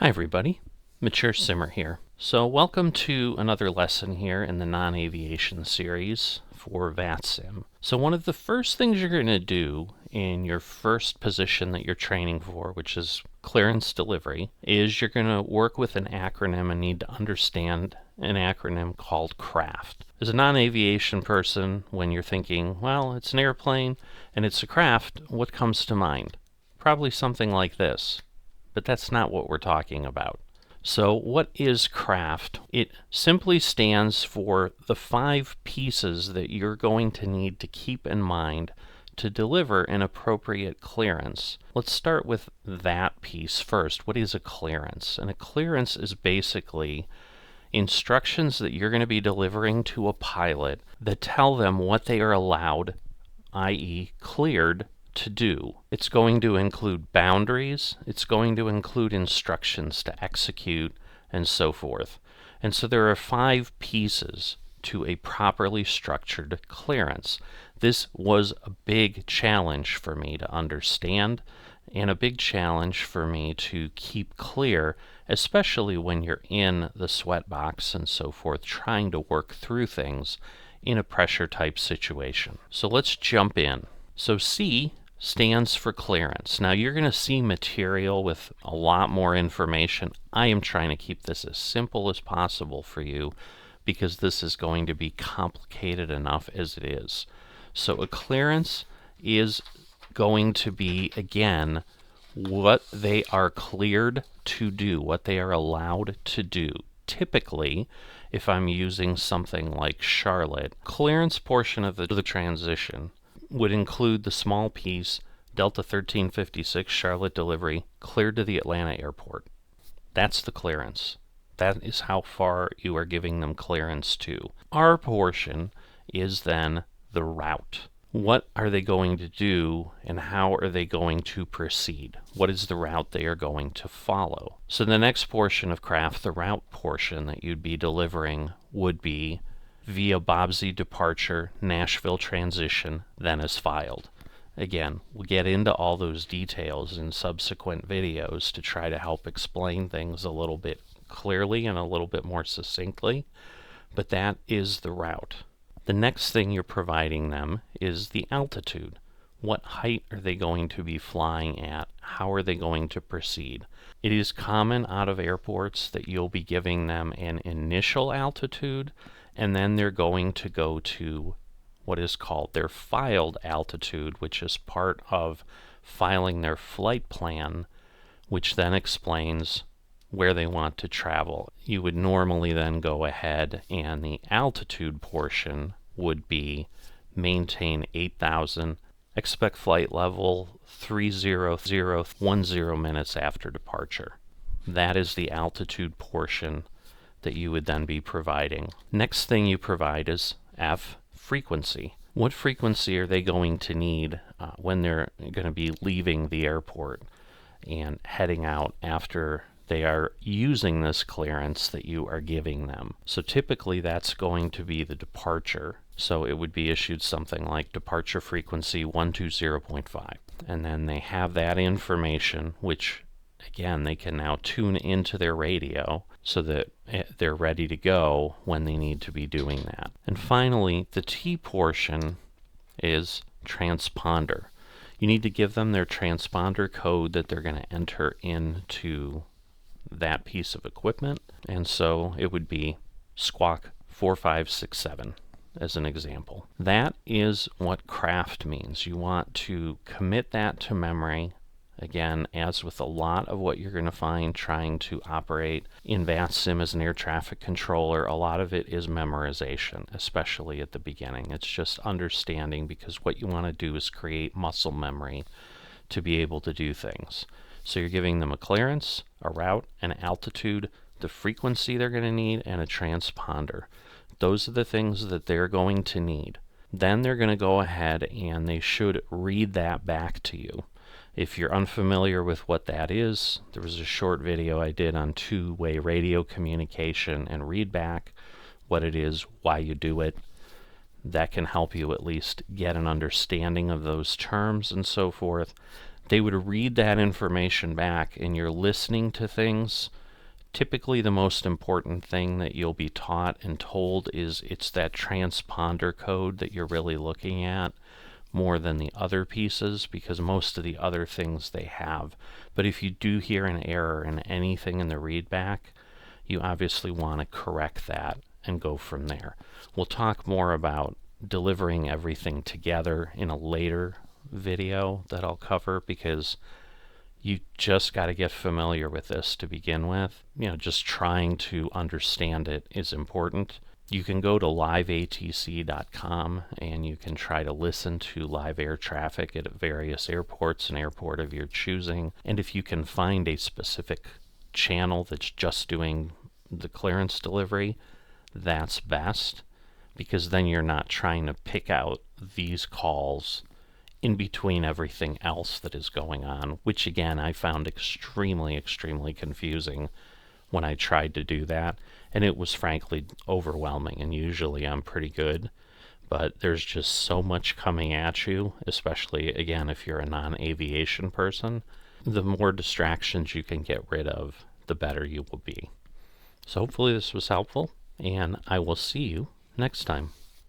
Hi everybody, Mature Simmer here. So welcome to another lesson here in the non-aviation series for VATSIM. So one of the first things you're going to do in your first position that you're training for, which is clearance delivery, is you're going to work with an acronym and need to understand an acronym called CRAFT. As a non-aviation person, when you're thinking, well, it's an airplane and it's a craft, what comes to mind? Probably something like this. But that's not what we're talking about. So what is CRAFT? It simply stands for the 5 pieces that you're going to need to keep in mind to deliver an appropriate clearance. Let's start with that piece first. What is a clearance? And a clearance is basically instructions that you're going to be delivering to a pilot that tell them what they are allowed, i.e. cleared, to do. It's going to include boundaries, it's going to include instructions to execute, and so forth. And so there are 5 pieces to a properly structured clearance. This was a big challenge for me to understand and a big challenge for me to keep clear, especially when you're in the sweat box and so forth, trying to work through things in a pressure type situation. So let's jump in. So C stands for clearance. Now you're going to see material with a lot more information. I am trying to keep this as simple as possible for you because this is going to be complicated enough as it is. So a clearance is going to be, again, what they are cleared to do, what they are allowed to do. Typically, if I'm using something like Charlotte, clearance portion of the transition would include the small piece Delta 1356 Charlotte delivery cleared to the Atlanta airport. That's the clearance. That is how far you are giving them clearance to. Our portion is then the route. What are they going to do and how are they going to proceed? What is the route they are going to follow? So the next portion of CRAFT, the route portion that you'd be delivering, would be via Bobsey departure, Nashville transition, then as filed. Again, we'll get into all those details in subsequent videos to try to help explain things a little bit clearly and a little bit more succinctly, but that is the route. The next thing you're providing them is the altitude. What height are they going to be flying at? How are they going to proceed? It is common out of airports that you'll be giving them an initial altitude, and then they're going to go to what is called their filed altitude, which is part of filing their flight plan, which then explains where they want to travel. You would normally then go ahead and the altitude portion would be maintain 8,000, expect flight level 30010 minutes after departure. That is the altitude portion that you would then be providing. Next thing you provide is F, frequency. What frequency are they going to need when they're going to be leaving the airport and heading out after they are using this clearance that you are giving them? So typically that's going to be the departure. So it would be issued something like departure frequency 120.5. And then they have that information, which again, they can now tune into their radio so that they're ready to go when they need to be doing that. And finally, the T portion is transponder. You need to give them their transponder code that they're going to enter into that piece of equipment. And so it would be squawk 4567 as an example. That is what CRAFT means. You want to commit that to memory. Again, as with a lot of what you're going to find trying to operate in VATSIM as an air traffic controller, a lot of it is memorization, especially at the beginning. It's just understanding, because what you want to do is create muscle memory to be able to do things. So you're giving them a clearance, a route, an altitude, the frequency they're going to need, and a transponder. Those are the things that they're going to need. Then they're going to go ahead and they should read that back to you. If you're unfamiliar with what that is, there was a short video I did on two-way radio communication and read back what it is, why you do it. That can help you at least get an understanding of those terms and so forth. They would read that information back, and you're listening to things. Typically the most important thing that you'll be taught and told is it's that transponder code that you're really looking at more than the other pieces, because most of the other things they have. But if you do hear an error in anything in the readback, you obviously want to correct that and go from there. We'll talk more about delivering everything together in a later video that I'll cover, because you just got to get familiar with this to begin with. Just trying to understand it is important. You can go to liveatc.com and you can try to listen to live air traffic at various airports, an airport of your choosing. And if you can find a specific channel that's just doing the clearance delivery, that's best, because then you're not trying to pick out these calls in between everything else that is going on, which again I found extremely confusing when I tried to do that, and it was frankly overwhelming. And usually I'm pretty good, but there's just so much coming at you, especially again if you're a non-aviation person. The more distractions you can get rid of, the better you will be. So hopefully this was helpful, and I will see you next time.